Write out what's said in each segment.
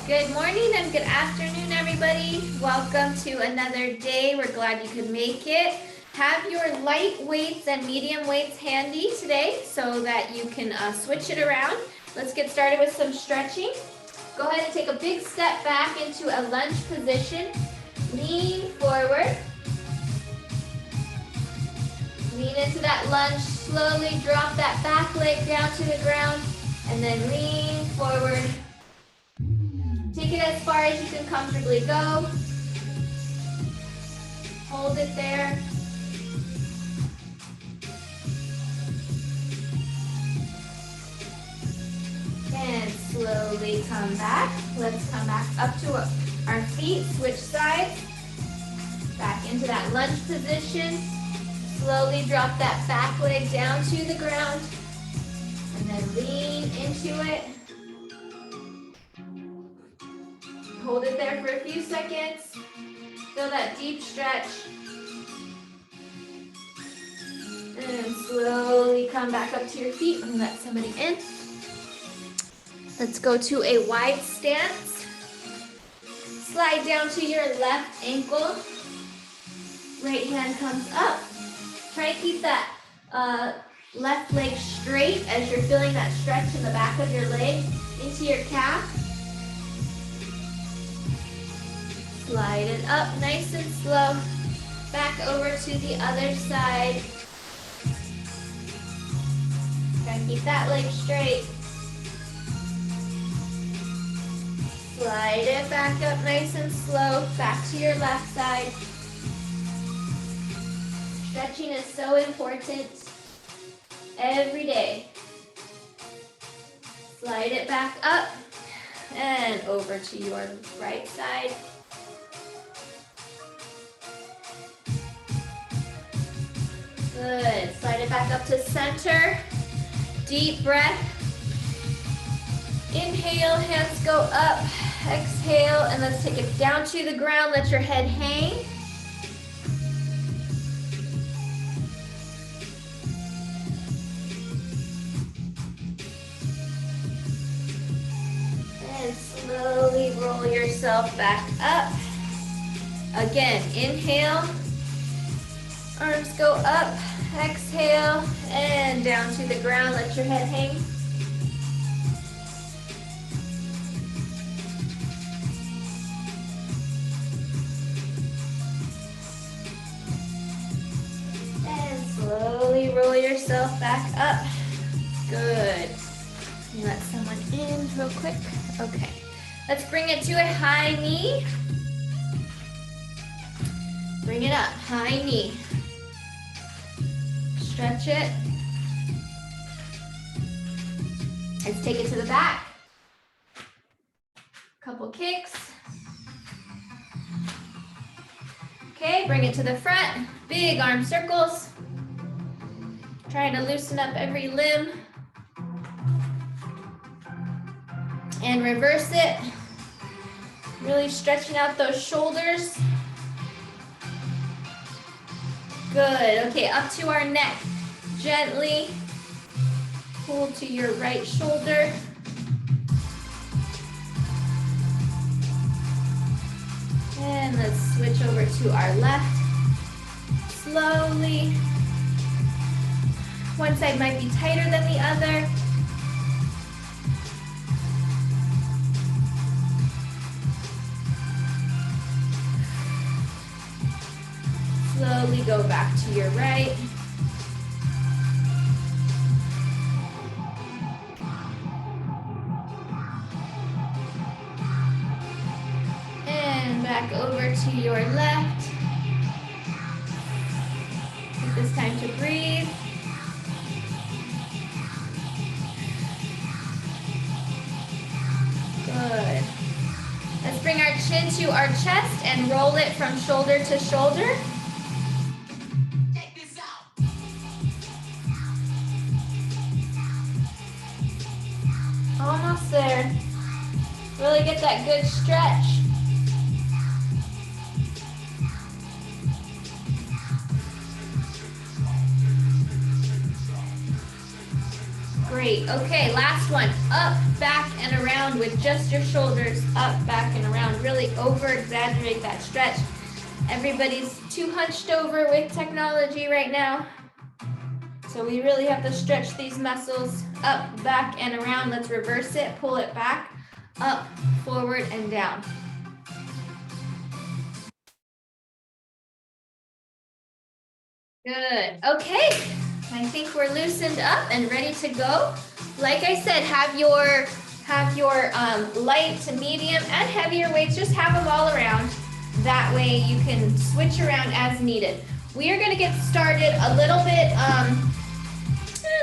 Good morning and good afternoon, everybody. Welcome to another day. We're glad you could make it. Have your light weights and medium weights handy today so that you can switch it around. Let's get started with some stretching. Go ahead and take a big step back into a lunge position. Lean forward. Lean into that lunge. Slowly drop that back leg down to the ground and then lean forward. Take it as far as you can comfortably go. Hold it there. And slowly come back. Let's come back up to our feet. Switch sides. Back into that lunge position. Slowly drop that back leg down to the ground. And then lean into it. Hold it there for a few seconds. Feel that deep stretch. And slowly come back up to your feet and let somebody in. Let's go to a wide stance. Slide down to your left ankle. Right hand comes up. Try to keep that left leg straight as you're feeling that stretch in the back of your leg into your calf. Slide it up nice and slow. Back over to the other side. Try to keep that leg straight. Slide it back up nice and slow. Back to your left side. Stretching is so important every day. Slide it back up and over to your right side. Good. Slide it back up to center. Deep breath. Inhale, hands go up. Exhale, and let's take it down to the ground. Let your head hang. And slowly roll yourself back up. Again, inhale. Arms go up, exhale, and down to the ground. Let your head hang. And slowly roll yourself back up. Good. Let someone in real quick. Okay. Let's bring it to a high knee. Bring it up, high knee. Stretch it. Let's take it to the back. Couple kicks. Okay, bring it to the front. Big arm circles. Try to loosen up every limb. And reverse it. Really stretching out those shoulders. Good. Okay, up to our neck. Gently pull to your right shoulder. And let's switch over to our left. Slowly. One side might be tighter than the other. Slowly go back to your right. And back over to your left. Take this time to breathe. Good. Let's bring our chin to our chest and roll it from shoulder to shoulder. Almost there. Really get that good stretch. Great. Okay, last one. Up, back, and around around with just your shoulders up, back, and around. Really over-exaggerate that stretch. Everybody's too hunched over with technology right now. So we really have to stretch these muscles up, back, and around. Let's reverse it, pull it back, up, forward, and down. Good. Okay. I think we're loosened up and ready to go. Like I said, have your light to medium and heavier weights. Just have them all around. That way you can switch around as needed. We are going to get started a little bit,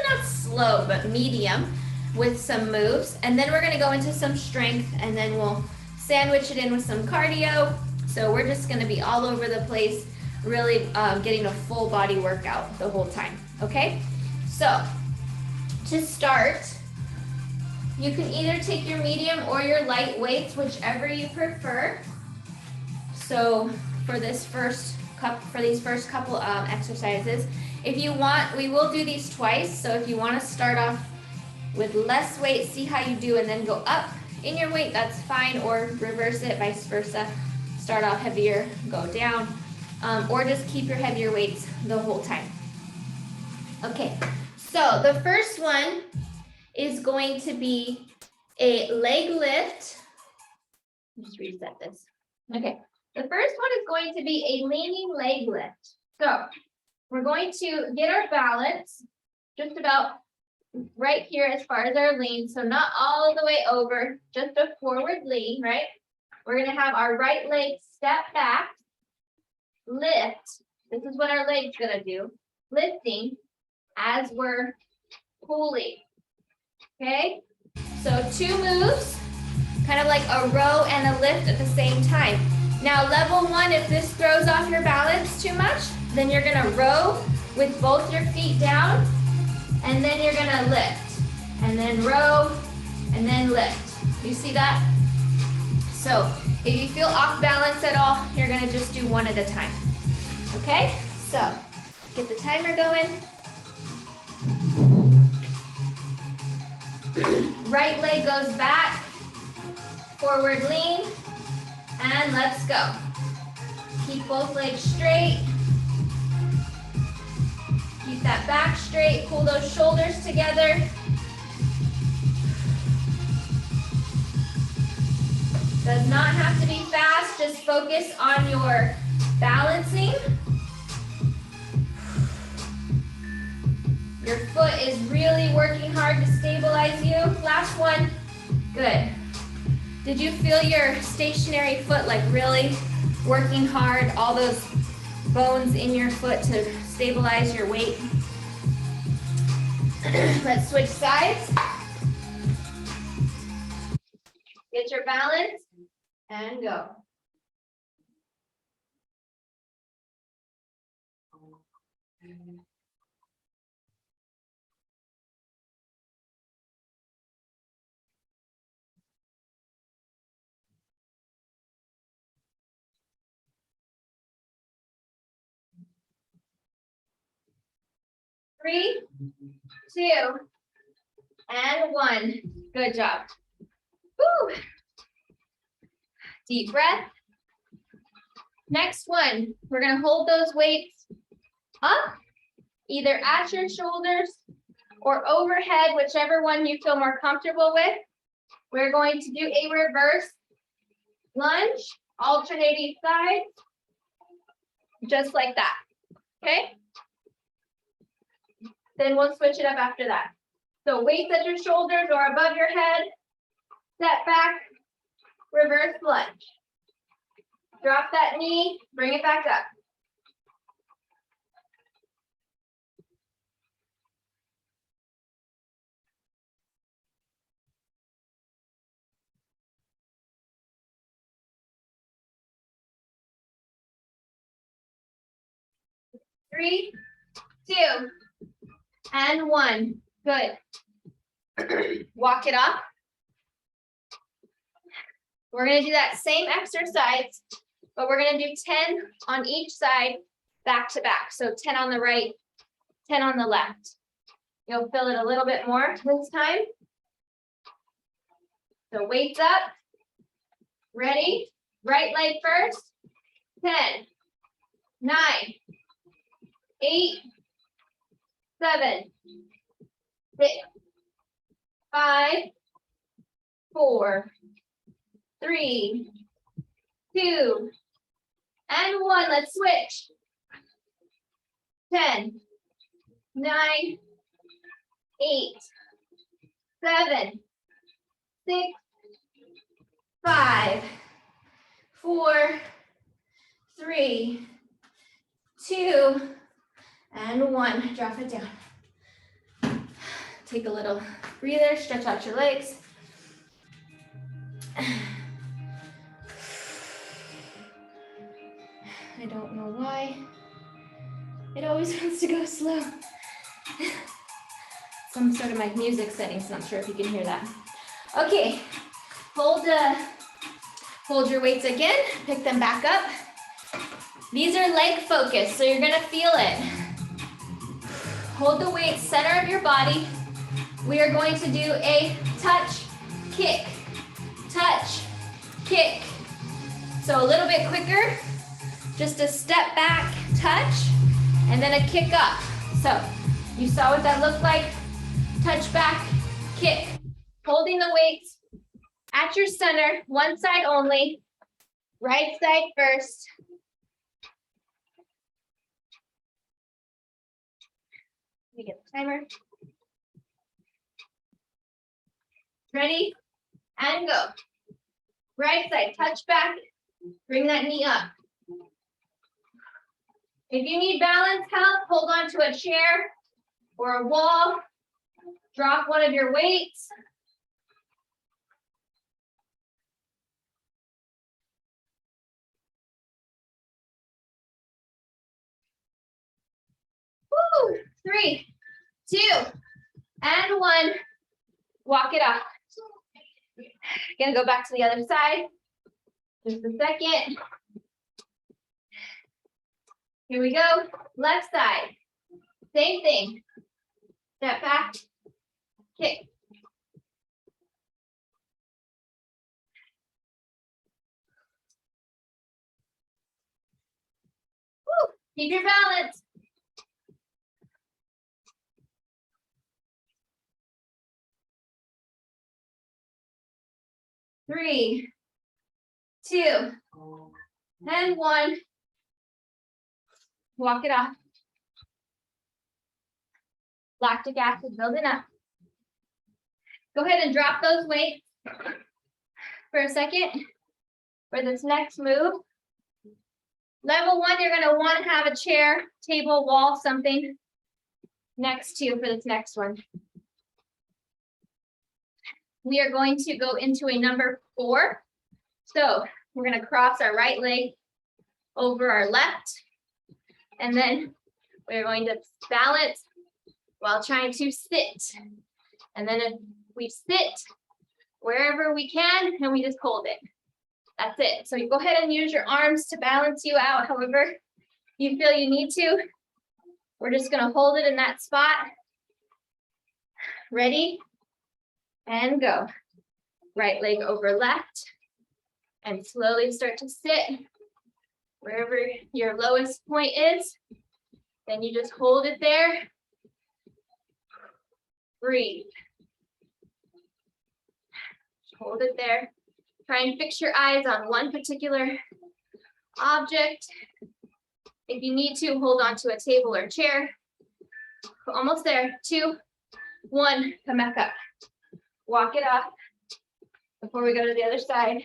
not slow, but medium with some moves. And then we're going to go into some strength, and then we'll sandwich it in with some cardio. So we're just going to be all over the place, really getting a full body workout the whole time. Okay, so to start, you can either take your medium or your light weights, whichever you prefer. So for these first couple exercises, if you want, we will do these twice. So if you want to start off with less weight, see how you do, and then go up in your weight, that's fine, or reverse it, vice versa. Start off heavier, go down, or just keep your heavier weights the whole time. Okay, so the first one is going to be a leg lift. Just reset this. Okay, the first one is going to be a leaning leg lift. So we're going to get our balance just about right here as far as our lean. So not all the way over, just a forward lean, right? We're going to have our right leg step back, lift. This is what our leg's going to do, lifting as we're pulling. Okay, so 2 moves, kind of like a row and a lift at the same time. Now level 1, if this throws off your balance too much, then you're gonna row with both your feet down, and then you're gonna lift, and then row, and then lift. You see that? So if you feel off balance at all, you're gonna just do one at a time. Okay, so get the timer going. Right leg goes back, forward lean, and let's go. Keep both legs straight. Keep that back straight, pull those shoulders together. Does not have to be fast, just focus on your balancing. Your foot is really working hard to stabilize you. Last one. Good. Did you feel your stationary foot like really working hard? All those bones in your foot to stabilize your weight. Let's switch sides. Get your balance and go. Three, 2, and 1. Good job. Woo. Deep breath. Next one, we're going to hold those weights up, either at your shoulders or overhead, whichever one you feel more comfortable with. We're going to do a reverse lunge, alternating sides, just like that. Okay? Then we'll switch it up after that. So weights at your shoulders or above your head, step back, reverse lunge. Drop that knee, bring it back up. Three, 2, and 1. Good. Walk it off. We're going to do that same exercise, but we're going to do 10 on each side, back to back. So 10 on the right, 10 on the left. You'll feel it a little bit more this time. So weights up. Ready? Right leg first. 10, 9, 8, 7, 6, 5, 4, 3, 2, and 1. Let's switch. 10, 9, 8, 7, 6, 5, 4, 3, 2, and 1. Drop it down. Take a little breather, stretch out your legs. I don't know why. It always wants to go slow. Some sort of my music settings, not sure if you can hear that. Okay, hold your weights again, pick them back up. These are leg focused, so you're gonna feel it. Hold the weight center of your body. We are going to do a touch, kick, touch, kick. So a little bit quicker, just a step back, touch, and then a kick up. So you saw what that looked like. Touch back, kick. Holding the weights at your center, one side only. Right side first. Let me get the timer. Ready? And go. Right side, touch back. Bring that knee up. If you need balance help, hold on to a chair or a wall. Drop one of your weights. Woo! 3, 2, and 1. Walk it off. Gonna go back to the other side. Just a second. Here we go. Left side. Same thing. Step back. Kick. Woo! Keep your balance. Three, 2, and 1. Walk it off. Lactic acid building up. Go ahead and drop those weights for a second for this next move. Level 1, you're going to want to have a chair, table, wall, something next to you for this next one. We are going to go into a number 4. So we're going to cross our right leg over our left. And then we're going to balance while trying to sit. And then if we sit wherever we can, and we just hold it. That's it. So you go ahead and use your arms to balance you out however you feel you need to. We're just going to hold it in that spot. Ready? And go. Right leg over left. And slowly start to sit wherever your lowest point is. Then you just hold it there. Breathe. Hold it there. Try and fix your eyes on one particular object. If you need to, hold on to a table or chair. Almost there. 2, 1, come back up. Walk it off before we go to the other side.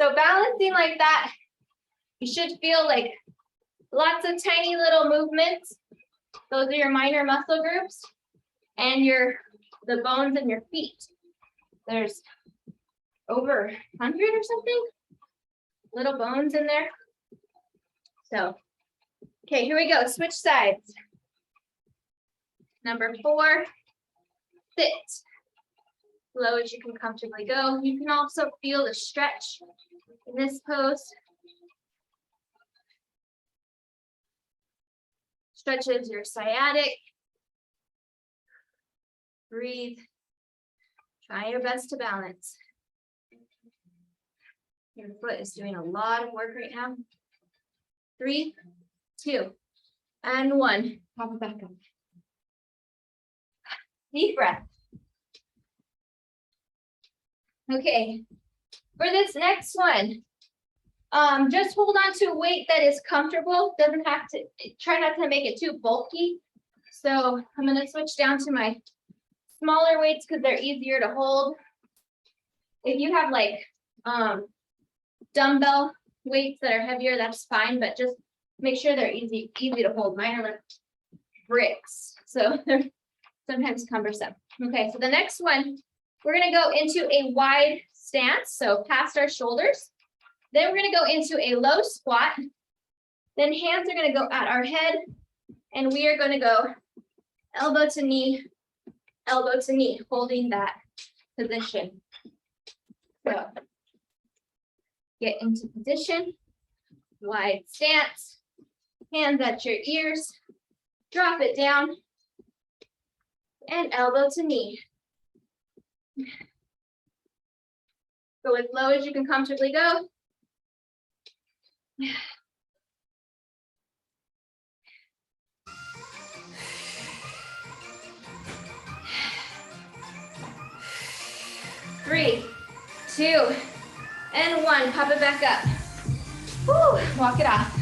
So balancing like that, you should feel like lots of tiny little movements. Those are your minor muscle groups and the bones in your feet. There's over 100 or something little bones in there. So, okay, here we go. Switch sides. Number 4, sit. Slow as you can comfortably go. You can also feel the stretch in this pose. Stretches your sciatic. Breathe Try your best to balance. Your foot is doing a lot of work right now. 3, 2, and 1. Pop it back up. Deep breath. Okay, for this next one, just hold on to a weight that is comfortable. Doesn't have to, try not to make it too bulky. So I'm gonna switch down to my smaller weights because they're easier to hold. If you have like dumbbell weights that are heavier, that's fine, but just make sure they're easy to hold. Mine are like bricks, so they're sometimes cumbersome. Okay, so the next one, we're gonna go into a wide stance, so past our shoulders. Then we're gonna go into a low squat. Then hands are gonna go at our head, and we are gonna go elbow to knee, holding that position. So get into position, wide stance, hands at your ears, drop it down, and elbow to knee. Go as low as you can comfortably go. Three, 2, and 1. Pop it back up. Woo, walk it off.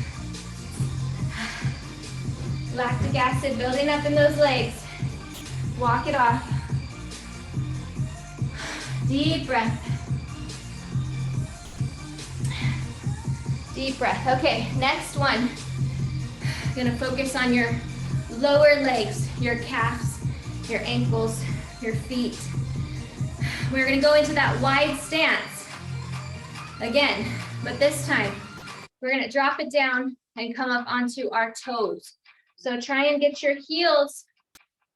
Lactic acid building up in those legs. Walk it off. Deep breath. Deep breath. Okay, next one. Gonna focus on your lower legs, your calves, your ankles, your feet. We're gonna go into that wide stance again, but this time we're gonna drop it down and come up onto our toes. So try and get your heels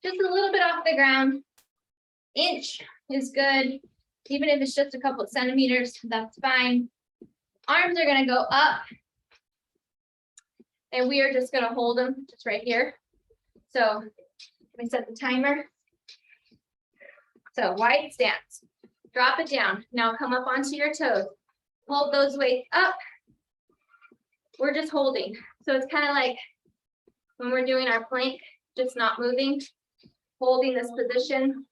just a little bit off the ground. Inch is good. Even if it's just a couple of centimeters, that's fine. Arms are gonna go up, and we are just gonna hold them just right here. So let me set the timer. So wide stance, drop it down. Now come up onto your toes. Hold those weights up. We're just holding. So it's kind of like when we're doing our plank, just not moving, holding this position.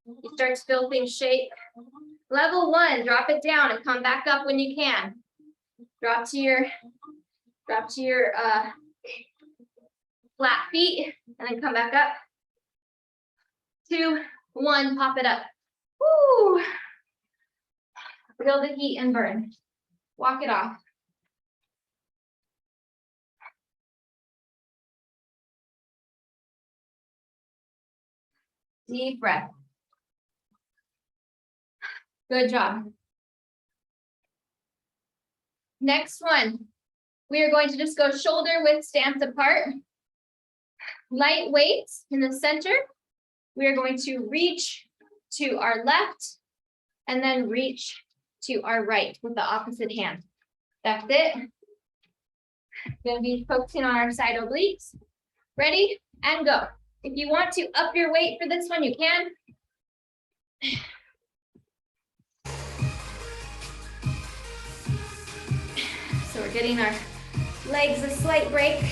You start to feel things shake. Level 1, drop it down and come back up when you can. Drop to your flat feet and then come back up. 2, 1, pop it up. Woo! Feel the heat and burn. Walk it off. Deep breath. Good job. Next one, we are going to just go shoulder width stance apart. Light weights in the center. We are going to reach to our left and then reach to our right with the opposite hand. That's it. Going to be focusing on our side obliques. Ready and go. If you want to up your weight for this one, you can. So we're getting our legs a slight break.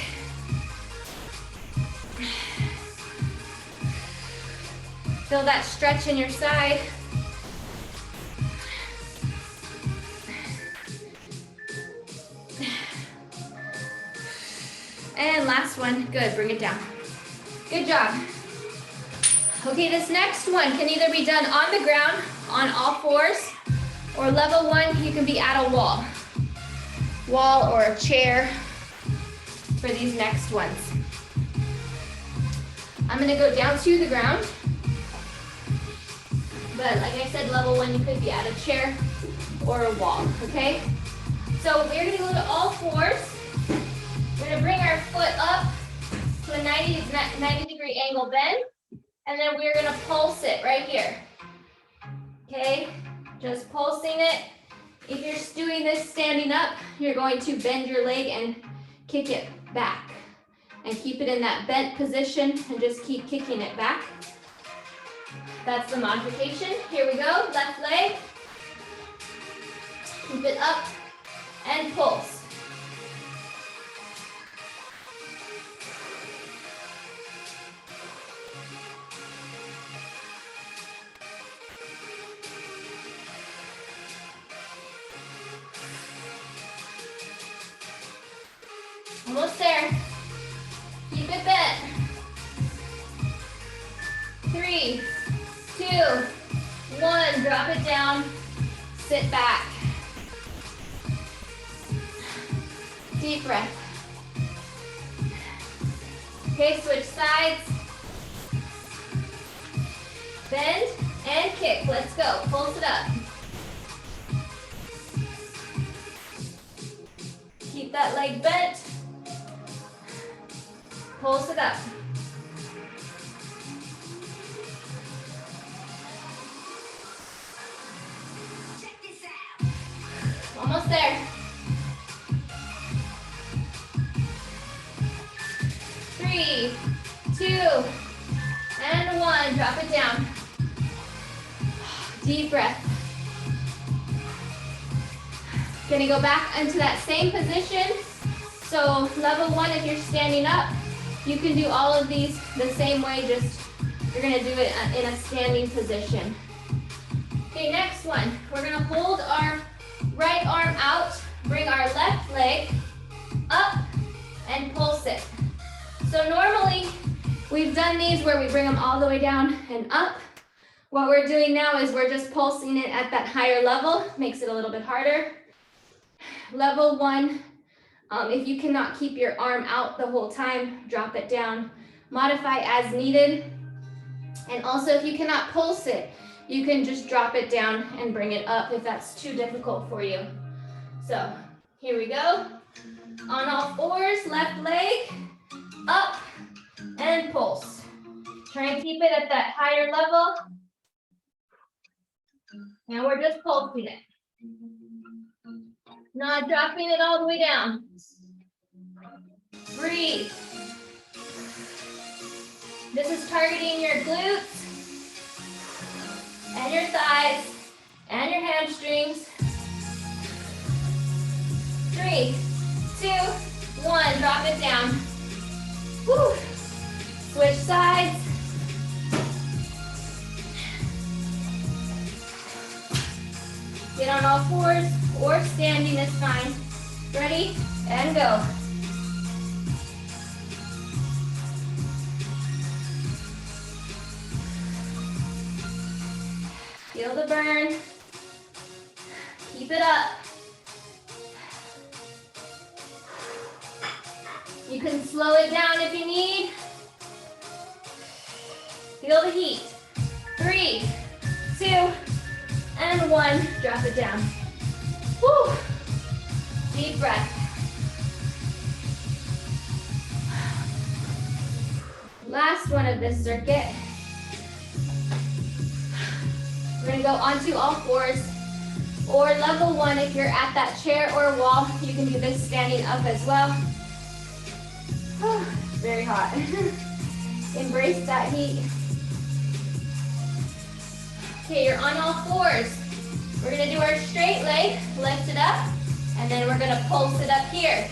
Feel that stretch in your side. And last one, good, bring it down. Good job. Okay, this next one can either be done on the ground, on all fours, or level 1, you can be at a wall or a chair for these next ones. I'm gonna go down to the ground, but like I said, level 1, you could be at a chair or a wall, okay? So we're gonna go to all fours. We're gonna bring our foot up to a 90-degree angle bend, and then we're gonna pulse it right here. Okay, just pulsing it. If you're doing this standing up, you're going to bend your leg and kick it back. And keep it in that bent position and just keep kicking it back. That's the modification. Here we go, left leg. Keep it up and pulse. Almost there. Keep it bent. 3, 2, 1. Drop it down. Sit back. Deep breath. Okay, switch sides. Bend and kick. Let's go. Pulse it up. Keep that leg bent. Pulse it up. Almost there. 3, 2, and 1. Drop it down. Deep breath. Gonna go back into that same position. So level 1, if you're standing up, you can do all of these the same way, just you're gonna do it in a standing position. Okay, next one. We're gonna hold our right arm out, bring our left leg up and pulse it. So normally we've done these where we bring them all the way down and up. What we're doing now is we're just pulsing it at that higher level, makes it a little bit harder. Level 1, if you cannot keep your arm out the whole time, drop it down. Modify as needed. And also if you cannot pulse it, you can just drop it down and bring it up if that's too difficult for you. So here we go. On all fours, left leg, up and pulse. Try and keep it at that higher level. And we're just pulsing it. Not dropping it all the way down. Breathe. This is targeting your glutes and your thighs and your hamstrings. 3, 2, 1. Drop it down. Woo. Switch sides. Get on all fours or standing is fine. Ready? And go. Feel the burn. Keep it up. You can slow it down if you need. Feel the heat. 3, 2, and 1. Drop it down. Woo. Deep breath. Last one of this circuit. We're gonna go onto all fours, or level 1 if you're at that chair or wall. You can do this standing up as well. Very hot. Embrace that heat. Okay, you're on all fours. We're gonna do our straight leg, lift it up, and then we're gonna pulse it up here.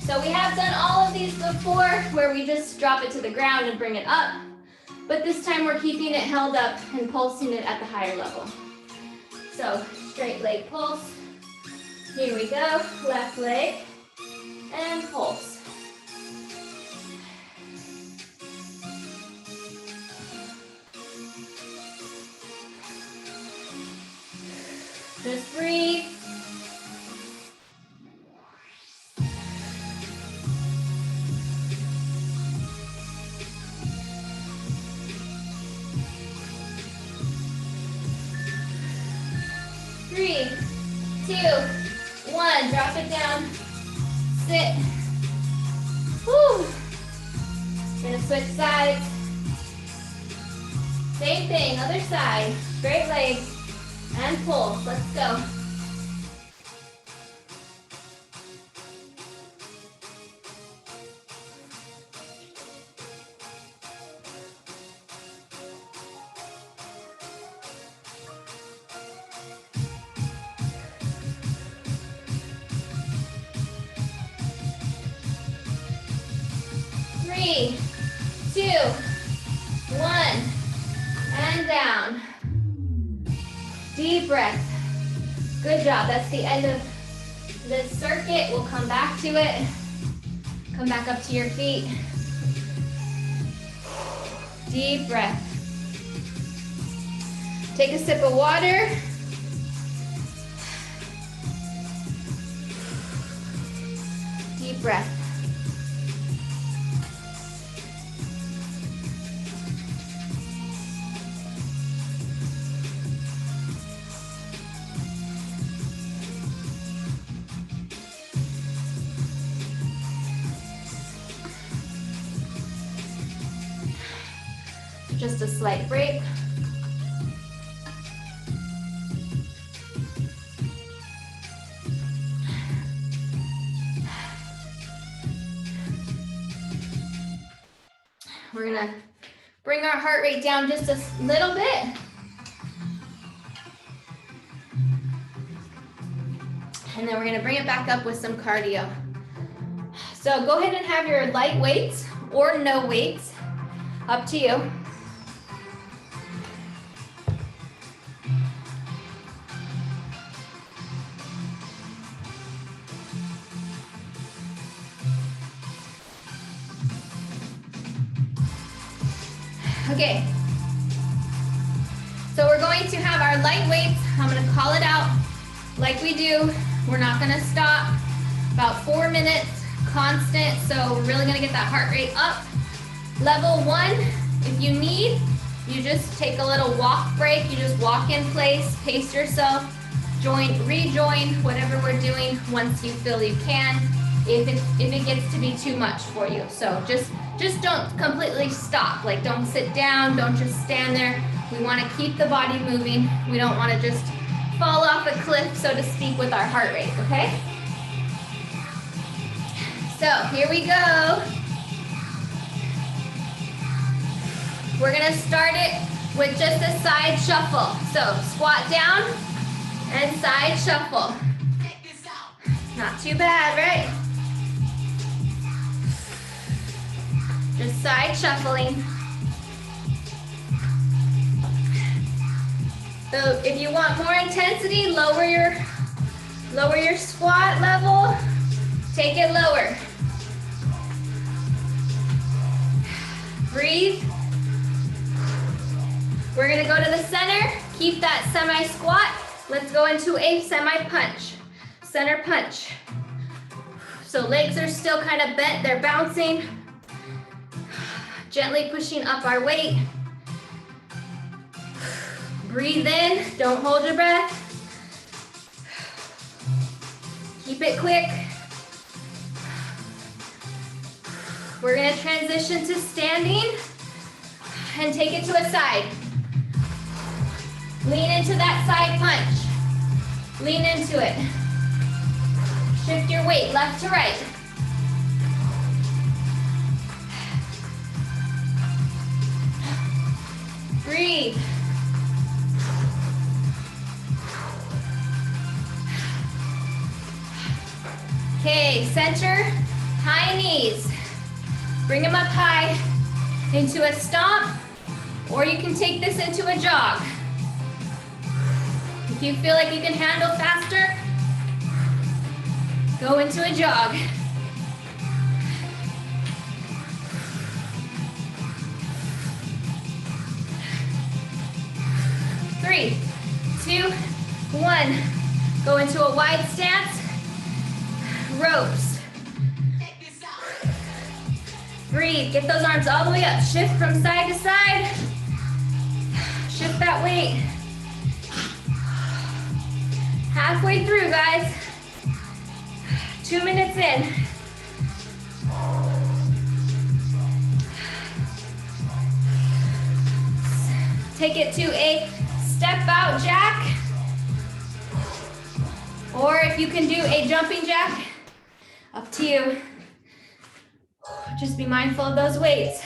So we have done all of these before where we just drop it to the ground and bring it up. But this time we're keeping it held up and pulsing it at the higher level. So straight leg pulse. Here we go, left leg and pulse. Just breathe. Three, 2, 1. Drop it down. Sit. Woo. Gonna switch sides. Same thing, other side. Straight leg and pulse. Let's go. 3, 2, 1, and down. Deep breath. Good job. That's the end of this circuit. We'll come back to it. Come back up to your feet. Deep breath. Take a sip of water. Deep breath. Just a slight break. We're gonna bring our heart rate down just a little bit. And then we're gonna bring it back up with some cardio. So go ahead and have your light weights or no weights, up to you. Okay, so we're going to have our light weights. I'm going to call it out like we do. We're not going to stop. About 4 minutes, constant. So we're really going to get that heart rate up. Level 1, if you need, you just take a little walk break. You just walk in place, pace yourself, rejoin, whatever we're doing once you feel you can, if it gets to be too much for you. So just don't completely stop. Like, don't sit down, don't just stand there. We want to keep the body moving. We don't want to just fall off a cliff, so to speak, with our heart rate, okay? So here we go. We're gonna start it with just a side shuffle. So squat down and side shuffle. Not too bad, right? Just side shuffling. So if you want more intensity, lower your squat level. Take it lower. Breathe. We're gonna go to the center. Keep that semi-squat. Let's go into a semi-punch. Center punch. So legs are still kind of bent, they're bouncing. Gently pushing up our weight. Breathe in, don't hold your breath. Keep it quick. We're gonna transition to standing and take it to a side. Lean into that side punch. Lean into it. Shift your weight left to right. Breathe. Okay, center, high knees. Bring them up high into a stomp, or you can take this into a jog. If you feel like you can handle faster, go into a jog. Three, 2, 1. Go into a wide stance. Ropes. Breathe. Get those arms all the way up. Shift from side to side. Shift that weight. Halfway through, guys. 2 minutes in. Take it to a step out jack. Or if you can do a jumping jack, up to you. Just be mindful of those weights.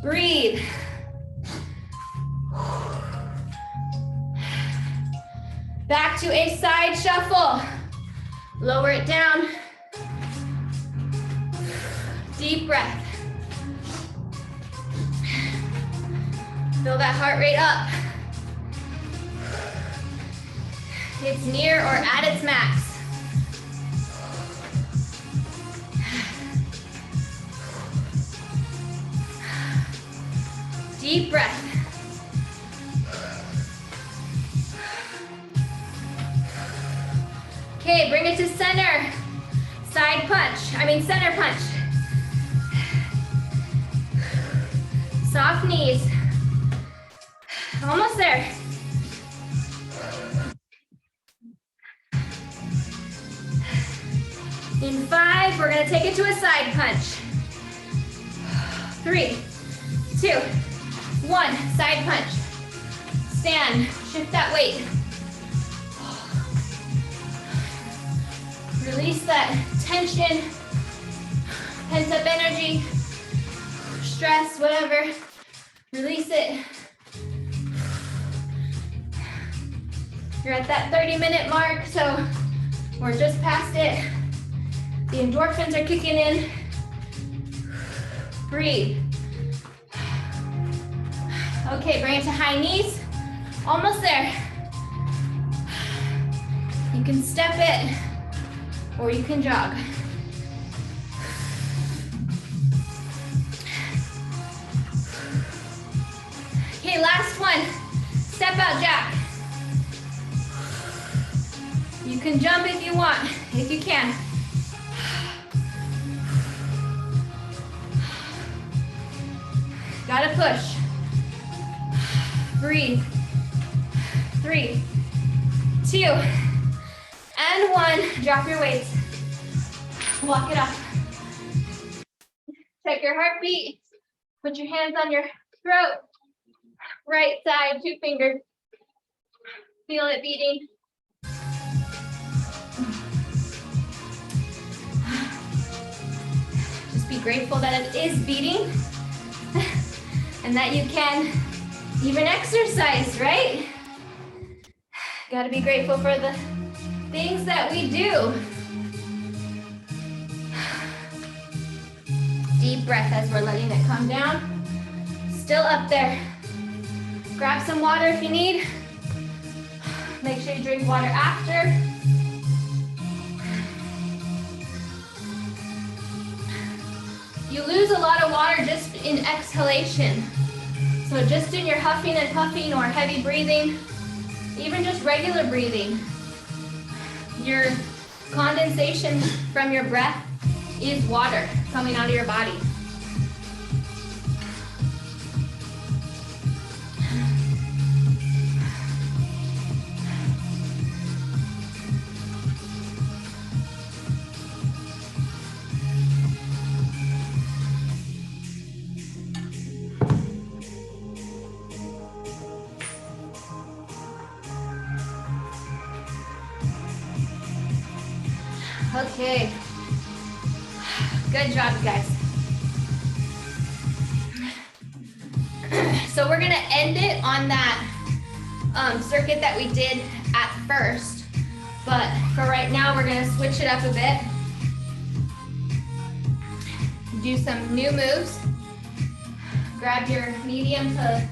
Breathe. Back to a side shuffle. Lower it down. Deep breath. Fill that heart rate up. It's near or at its max. Deep breath. Okay, bring it to center. Side punch, center punch. Soft knees. Almost there. In 5, we're gonna take it to a side punch. 3, 2, 1, side punch. Stand, shift that weight. Release that tension, pent up energy, stress, whatever. Release it. You're at that 30-minute mark, so we're just past it. The endorphins are kicking in. Breathe. Okay, bring it to high knees. Almost there. You can step it, or you can jog. Okay, last one. Step out jack. You can jump if you want, if you can. Gotta push. Breathe. 3, 2, and 1. Drop your weights. Walk it off. Check your heartbeat. Put your hands on your throat. Right side, 2 fingers. Feel it beating. Just be grateful that it is beating and that you can even exercise, right? Got to be grateful for the things that we do. Deep breath as we're letting it come down. Still up there. Grab some water if you need. Make sure you drink water after. You lose a lot of water just in exhalation. So just in your huffing and puffing or heavy breathing, even just regular breathing, your condensation from your breath is water coming out of your body. Okay, good job, guys. So we're gonna end it on that circuit that we did at first, but for right now, we're gonna switch it up a bit. Do some new moves. Grab your medium to,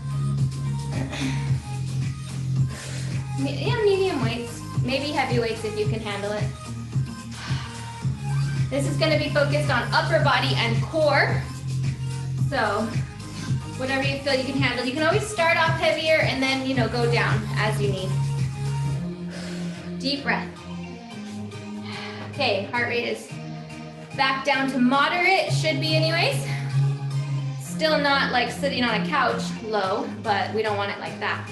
medium weights, maybe heavy weights if you can handle it. This is going to be focused on upper body and core. So whatever you feel you can handle. You can always start off heavier and then, go down as you need. Deep breath. Okay, heart rate is back down to moderate, should be anyways. Still not like sitting on a couch low, but we don't want it like that.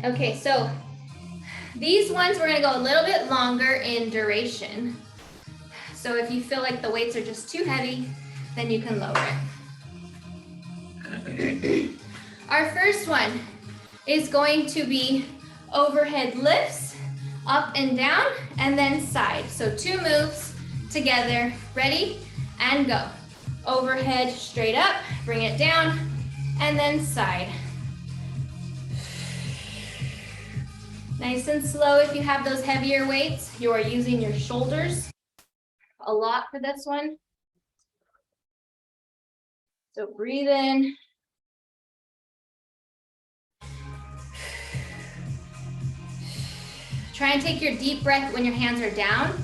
Okay, so these ones, we're gonna go a little bit longer in duration. So if you feel like the weights are just too heavy, then you can lower it. Our first one is going to be overhead lifts, up and down, and then side. So 2 moves together, ready, and go. Overhead, straight up, bring it down, and then side. Nice and slow. If you have those heavier weights, you are using your shoulders a lot for this one. So breathe in. Try and take your deep breath when your hands are down.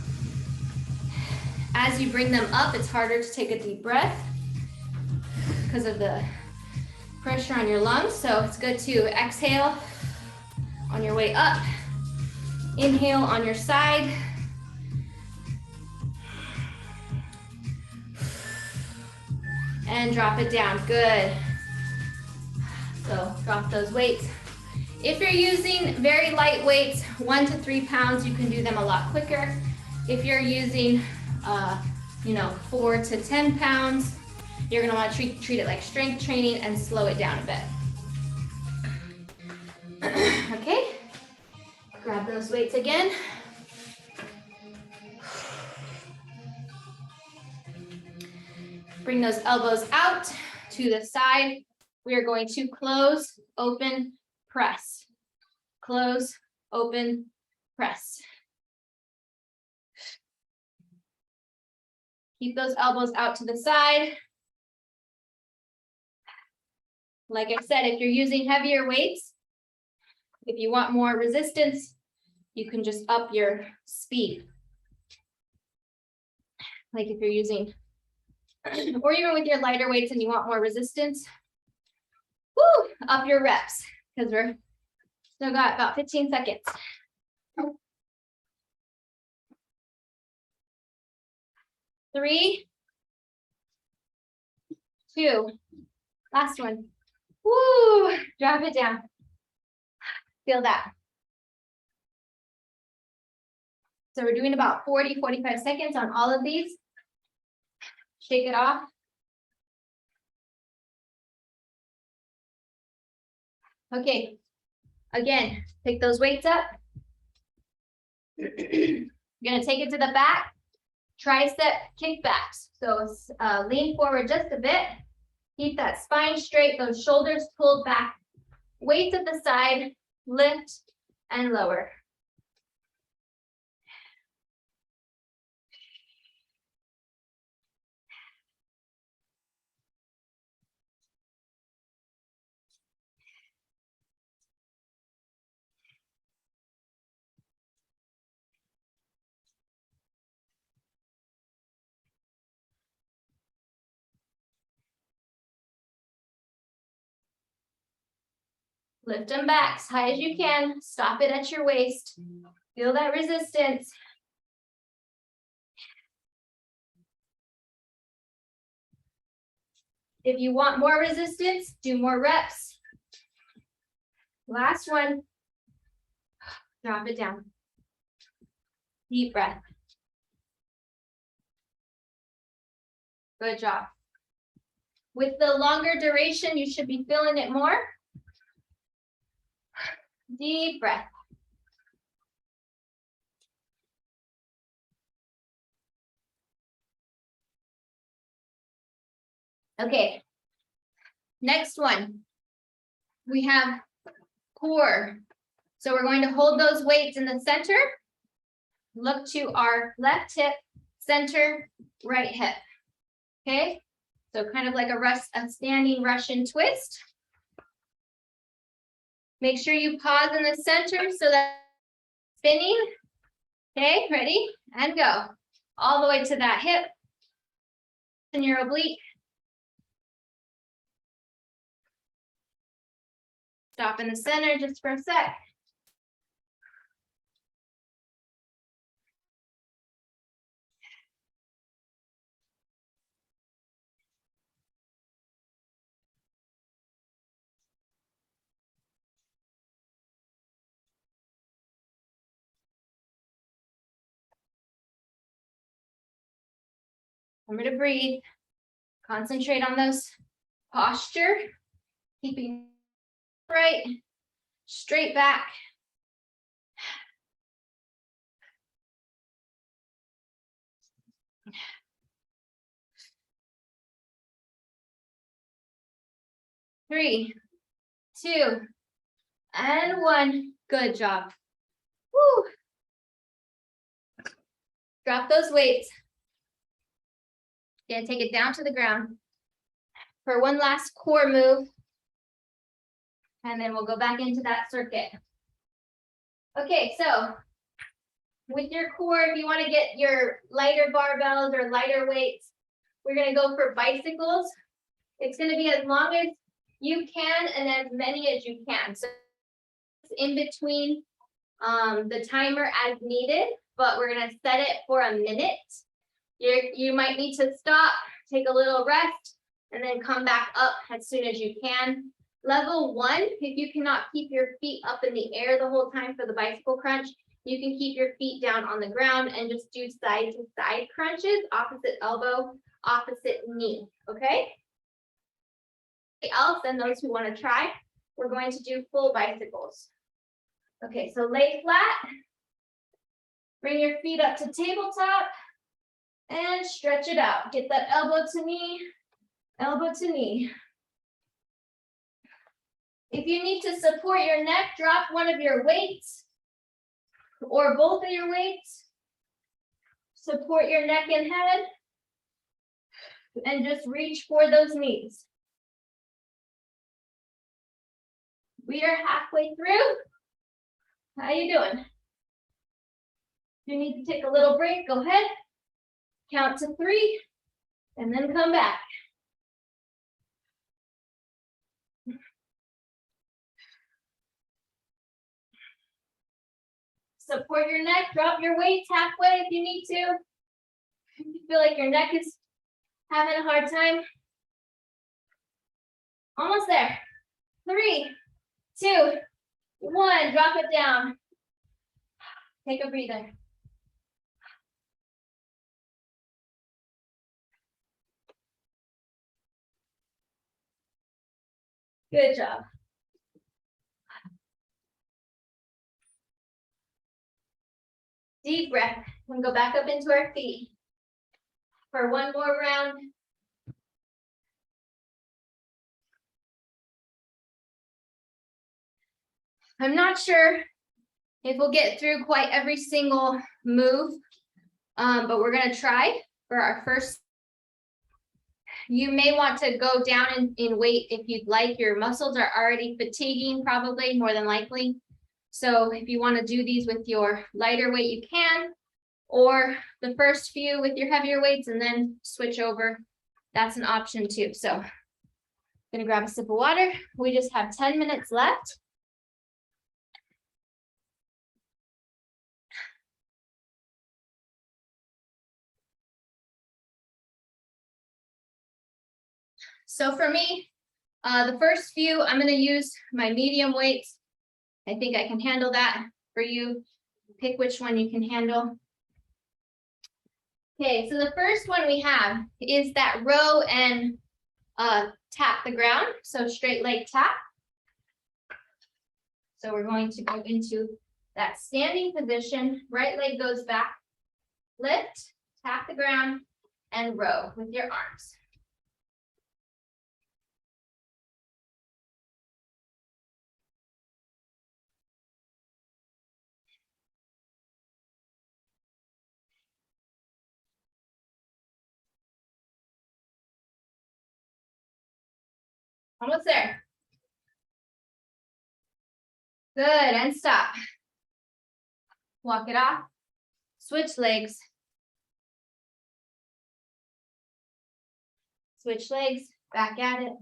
As you bring them up, it's harder to take a deep breath because of the pressure on your lungs. So it's good to exhale on your way up. Inhale on your side. And drop it down, good. So drop those weights. If you're using very light weights, 1 to 3 pounds, you can do them a lot quicker. If you're using, 4 to 10 pounds, you're gonna wanna treat it like strength training and slow it down a bit. Okay, grab those weights again. Bring those elbows out to the side. We are going to close, open, press. Close, open, press. Keep those elbows out to the side. Like I said, if you're using heavier weights, if you want more resistance, you can just up your speed. Like if you're using, or even with your lighter weights and you want more resistance, woo, up your reps, because we're still got about 15 seconds. 3, 2, last one. Woo, drop it down. Feel that. So we're doing about 40, 45 seconds on all of these. Shake it off. Okay, again, pick those weights up. You're gonna take it to the back, tricep kickbacks. So lean forward just a bit. Keep that spine straight, those shoulders pulled back. Weights at the side, lift and lower. Lift them back as high as you can. Stop it at your waist. Feel that resistance. If you want more resistance, do more reps. Last one. Drop it down. Deep breath. Good job. With the longer duration, you should be feeling it more. Deep breath. Okay. Next one. We have core. So we're going to hold those weights in the center. Look to our left hip, center, right hip. Okay. So kind of like a standing Russian twist. Make sure you pause in the center so that spinning. Okay, ready? And go. All the way to that hip. And your oblique. Stop in the center just for a sec. Remember to breathe. Concentrate on those posture. Keeping right, straight back. Three, 2, and 1. Good job. Woo. Drop those weights. Gonna take it down to the ground. for one last core move. And then we'll go back into that circuit. Okay, so with your core, if you want to get your lighter barbells or lighter weights, we're going to go for bicycles. It's going to be as long as you can and as many as you can. So it's in between the timer as needed, but we're going to set it for a minute. You might need to stop, take a little rest, and then come back up as soon as you can. Level 1, if you cannot keep your feet up in the air the whole time for the bicycle crunch, you can keep your feet down on the ground and just do side to side crunches, opposite elbow, opposite knee, okay? Else, and those who want to try, we're going to do full bicycles. Okay, so lay flat, bring your feet up to tabletop, and stretch it out. Get that elbow to knee, elbow to knee. If you need to support your neck, drop one of your weights or both of your weights. Support your neck and head, and just reach for those knees. We are halfway through. How you doing? If you need to take a little break, go ahead. Count to 3, and then come back. Support your neck, drop your weights halfway if you need to. If you feel like your neck is having a hard time. Almost there. 3, 2, 1, drop it down. Take a breather. Good job. Deep breath. We'll go back up into our feet for one more round. I'm not sure if we'll get through quite every single move, but we're going to try for our first. You may want to go down in weight if you'd like. Your muscles are already fatiguing, probably, more than likely. So if you want to do these with your lighter weight, you can, or the first few with your heavier weights and then switch over. That's an option too. So I'm going to grab a sip of water. We just have 10 minutes left. So for me, the first few, I'm going to use my medium weights. I think I can handle that. For you, pick which one you can handle. Okay, so the first one we have is that row and tap the ground. So straight leg tap. So we're going to go into that standing position. Right leg goes back, lift, tap the ground, and row with your arms. Almost there. Good, and stop. Walk it off. Switch legs. Switch legs, back at it.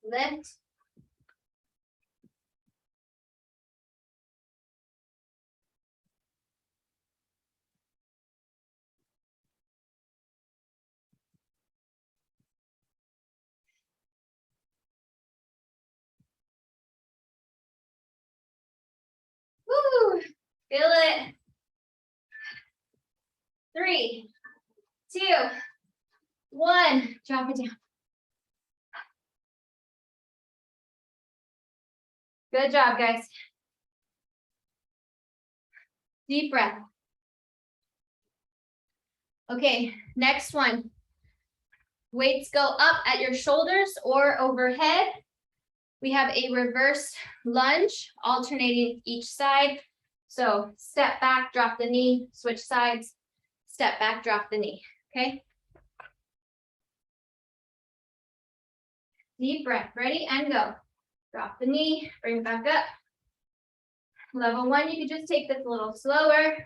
Lift. Woo, feel it. 3, 2, 1, drop it down. Good job, guys. Deep breath. Okay, next one. Weights go up at your shoulders or overhead. We have a reverse lunge, alternating each side. So step back, drop the knee, switch sides, step back, drop the knee, okay? Deep breath, ready, and go. Drop the knee, bring it back up. Level 1, you can just take this a little slower.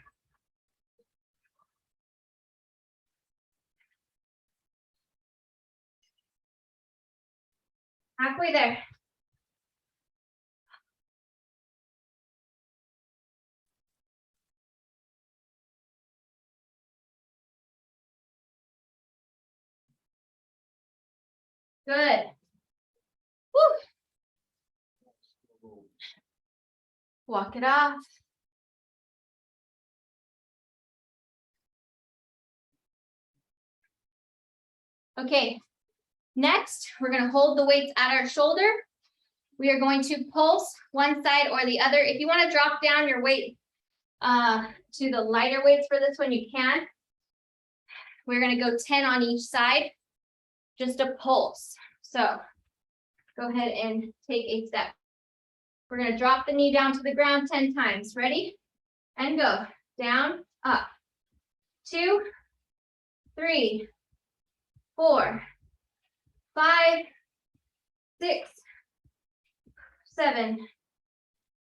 Halfway there. Good. Woo. Walk it off. Okay, next, we're going to hold the weights at our shoulder. We are going to pulse one side or the other. If you want to drop down your weight to the lighter weights for this one, you can. We're going to go 10 on each side, just a pulse. So go ahead and take a step. We're going to drop the knee down to the ground 10 times. Ready? And go. Down, up. 2, 3, 4, 5, 6, 7,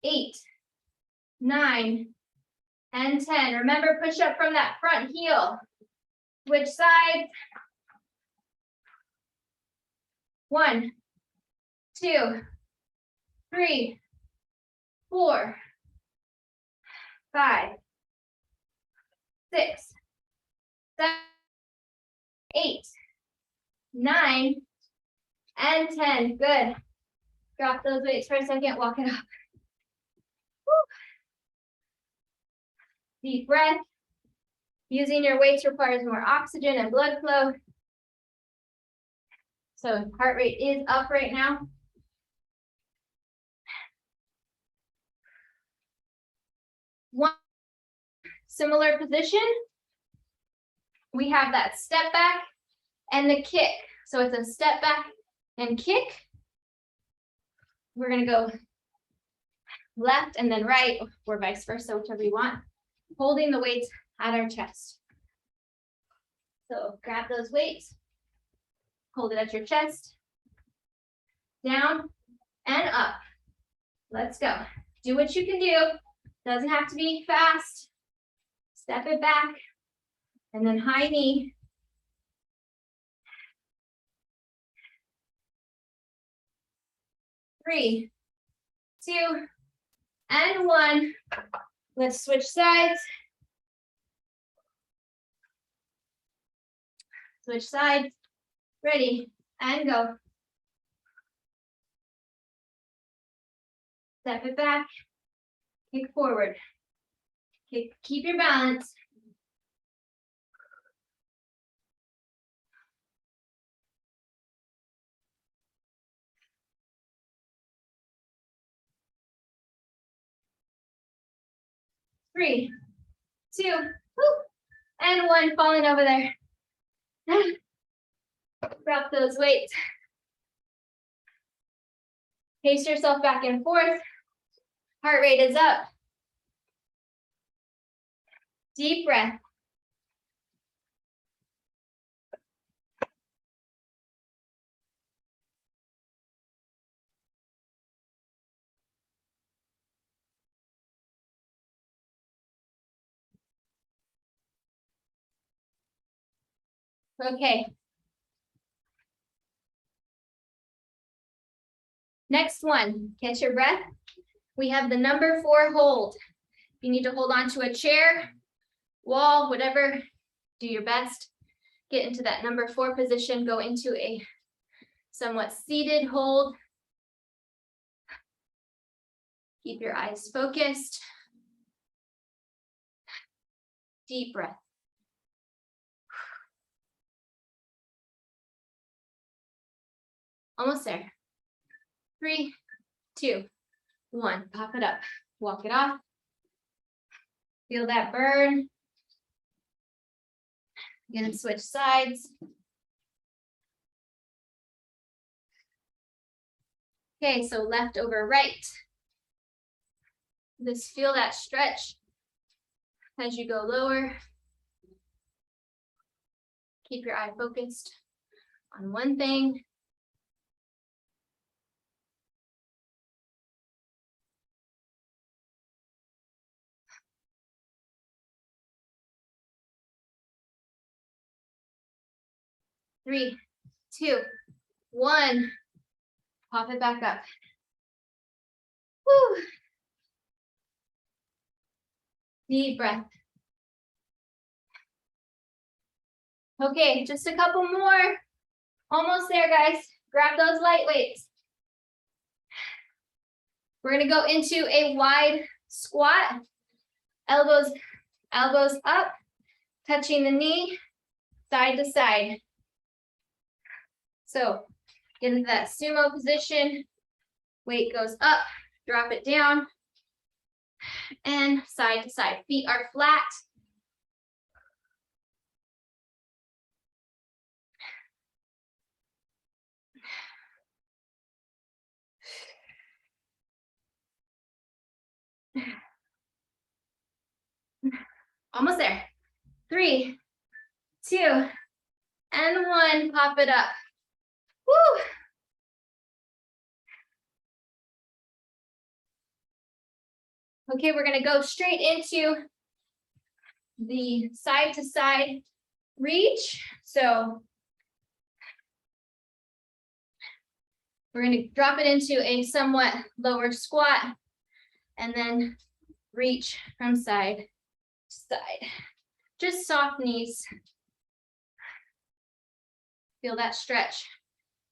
8, 9, and 10. Remember, push up from that front heel. Which side? 1, 2, 3, 4, 5, 6, 7, 8, 9, and 10. Good. Drop those weights for a second, walk it up. Woo. Deep breath. Using your weights requires more oxygen and blood flow. So heart rate is up right now. One similar position. We have that step back and the kick. So it's a step back and kick. We're going to go left and then right, or vice versa, whichever you want, holding the weights at our chest. So grab those weights, hold it at your chest, down and up. Let's go. Do what you can do. Doesn't have to be fast. Step it back and then high knee. Three, 2, and 1. Let's switch sides. Switch sides. Ready, and go. Step it back. Kick forward. Keep your balance. Three, 2, and 1. Falling over there. Drop those weights. Pace yourself back and forth. Heart rate is up. Deep breath. Okay. Next one, catch your breath. We have the number 4 hold. You need to hold on to a chair, wall, whatever, do your best. Get into that number 4 position, go into a somewhat seated hold. Keep your eyes focused. Deep breath. Almost there. 3, 2, 1. Pop it up. Walk it off. Feel that burn. Gonna switch sides. Okay, so left over right. Just feel that stretch as you go lower. Keep your eye focused on one thing. 3, 2, 1. Pop it back up. Woo. Deep breath. Okay, just a couple more. Almost there, guys. Grab those light weights. We're gonna go into a wide squat. Elbows up, touching the knee, side to side. So get into that sumo position. Weight goes up, drop it down, and side to side. Feet are flat. Almost there. 3, 2, and 1. Pop it up. Woo! Okay, we're gonna go straight into the side to side reach. So we're gonna drop it into a somewhat lower squat and then reach from side to side. Just soft knees. Feel that stretch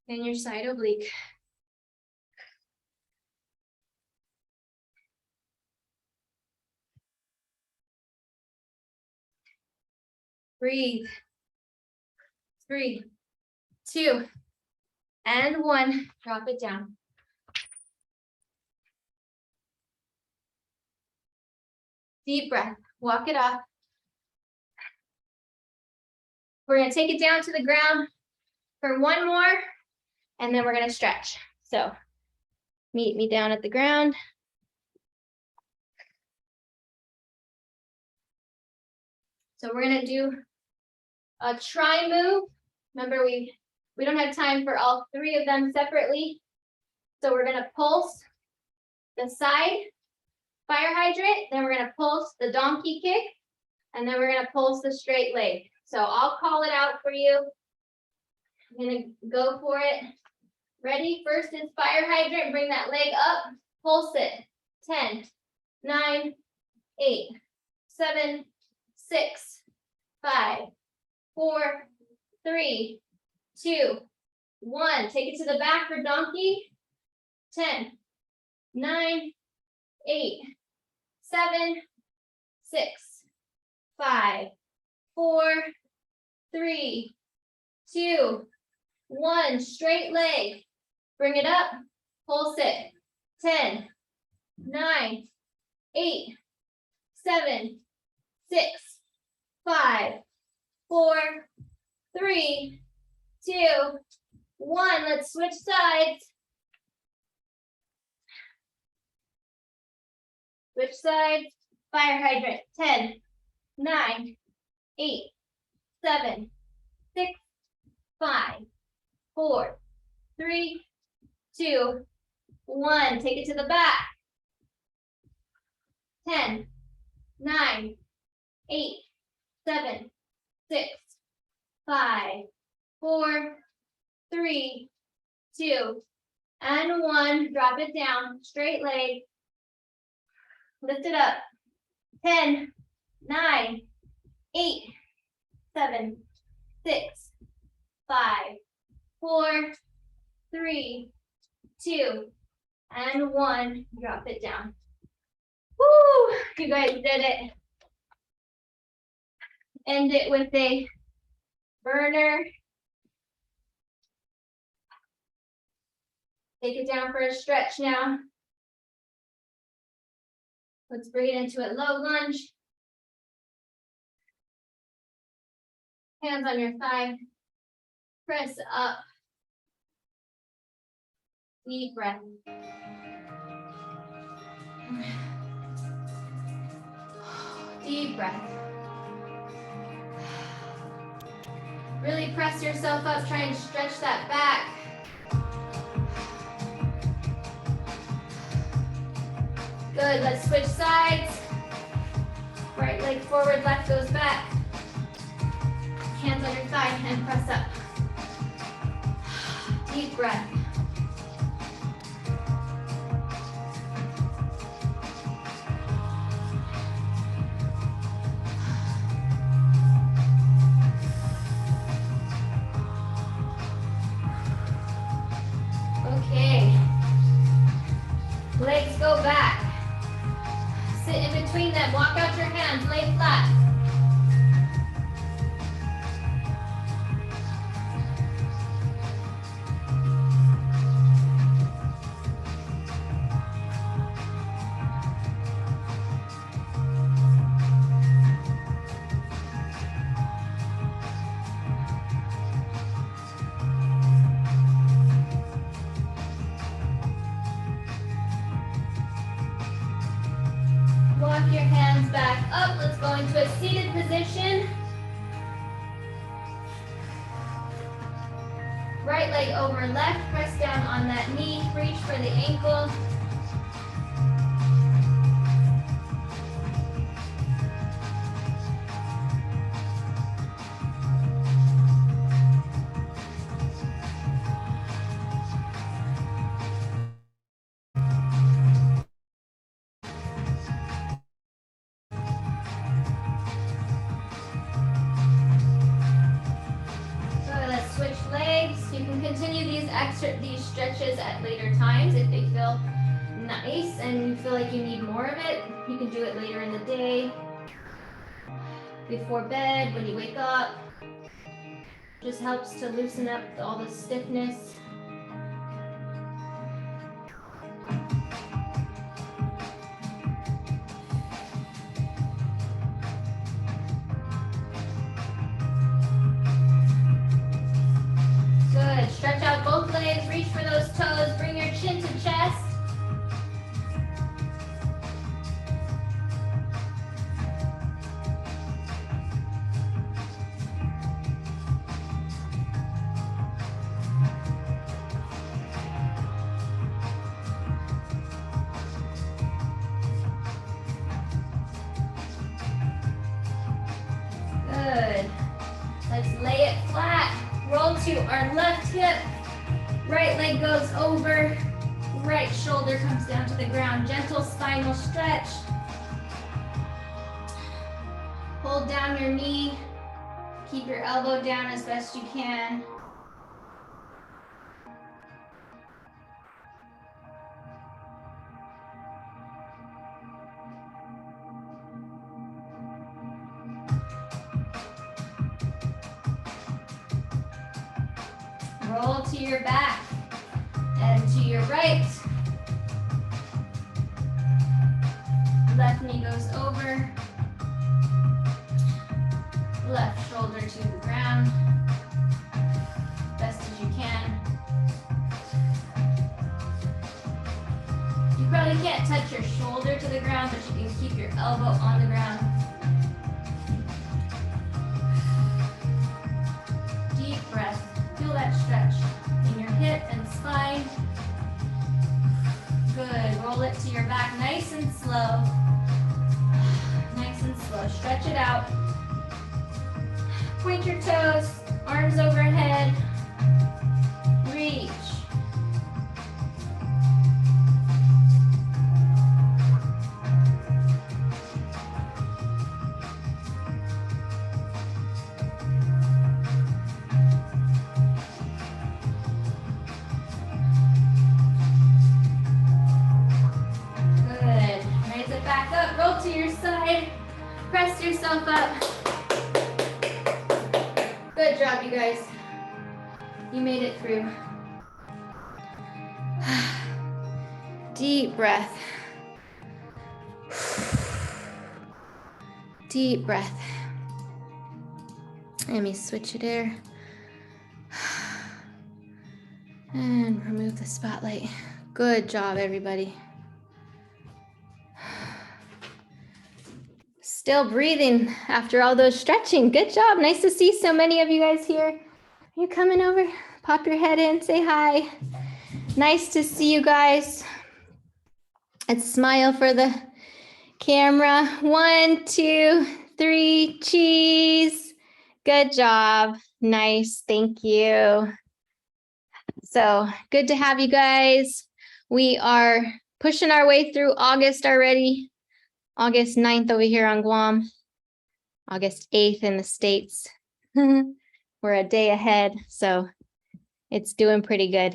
in your side oblique. Breathe. 3, 2, and 1. Drop it down. Deep breath. Walk it off. We're going to take it down to the ground for one more, and then we're going to stretch. So meet me down at the ground. So we're going to do a try move. Remember, we don't have time for all 3 of them separately. So we're going to pulse the side fire hydrant, then we're going to pulse the donkey kick, and then we're going to pulse the straight leg. So I'll call it out for you. I'm going to go for it. Ready? First is fire hydrant. Bring that leg up. Pulse it. 10, 9, 8, 7, 6, 5, 4, 3, 2, 1. Take it to the back for donkey. 10, 9, 8, 7, 6, 5, 4, 3, 2, 1. Straight leg. Bring it up. Pulse it. 10, 9, 8, 7, 6, 5, 4, 3, 2, 1. Let's switch sides. Switch sides. Fire hydrant. 10, 9, 8, 7, 6, 5, 4, 3, 2, 1. Take it to the back. 10, 9, 8, 7, 6, 5, 4, 3, 2, and 1. Drop it down. Straight leg. Lift it up. 10, 9, 8, 7, 6, 5, 4, 3, 2, and 1. Drop it down. Woo! You guys did it. End it with a burner. Take it down for a stretch now. Let's bring it into a low lunge. Hands on your thigh. Press up. Deep breath. Deep breath. Really press yourself up. Try and stretch that back. Good. Let's switch sides. Right leg forward, left goes back. Hands on your thigh and press up. Deep breath. Okay. Legs go back. Sit in between them. Walk out your hands. Lay flat. Walk your hands back up. Let's go into a seated position. Right leg over left. Press down on that knee. Reach for the ankle. Switch legs. You can continue these stretches at later times if they feel nice and you feel like you need more of it. You can do it later in the day, before bed, when you wake up. Just helps to loosen up all the stiffness. Good. Stretch out both legs. Reach for those toes. Bring your chin to chest. Good. Let's lay it flat. Roll to our left hip. Right leg goes over. Right shoulder comes down to the ground. Gentle spinal stretch. Hold down your knee. Keep your elbow down as best you can. Roll to your back and to your right. Left knee goes over. Left shoulder to the ground. Best as you can. You probably can't touch your shoulder to the ground, but you can keep your elbow on the ground. Deep breath. Feel that stretch in your hip and spine. Good. Roll it to your back nice and slow. Nice and slow. Stretch it out. Point your toes. Arms overhead. Reach. To your side, press yourself up. Good job, you guys. You made it through. Deep breath. Deep breath. Let me switch it here. And remove the spotlight. Good job, everybody. Still breathing after all those stretching. Good job. Nice to see so many of you guys here. Are you coming over? Pop your head in, say hi. Nice to see you guys. Let's smile for the camera. 1, 2, 3, cheese. Good job. Nice, thank you. So good to have you guys. We are pushing our way through August already. August 9th over here on Guam. August 8th in the States. We're a day ahead, so it's doing pretty good.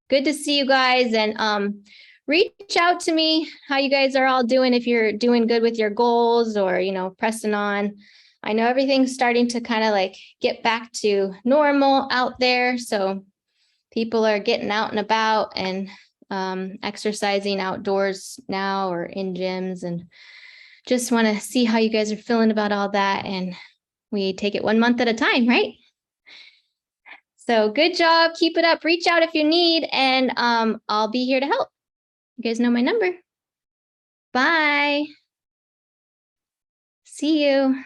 Good to see you guys, and reach out to me how you guys are all doing, if you're doing good with your goals or, pressing on. I know everything's starting to kind of like get back to normal out there, so people are getting out and about and exercising outdoors now or in gyms, and just want to see how you guys are feeling about all that. And we take it 1 month at a time, right? So good job. Keep it up. Reach out if you need, and I'll be here to help. You guys know my number. Bye. See you.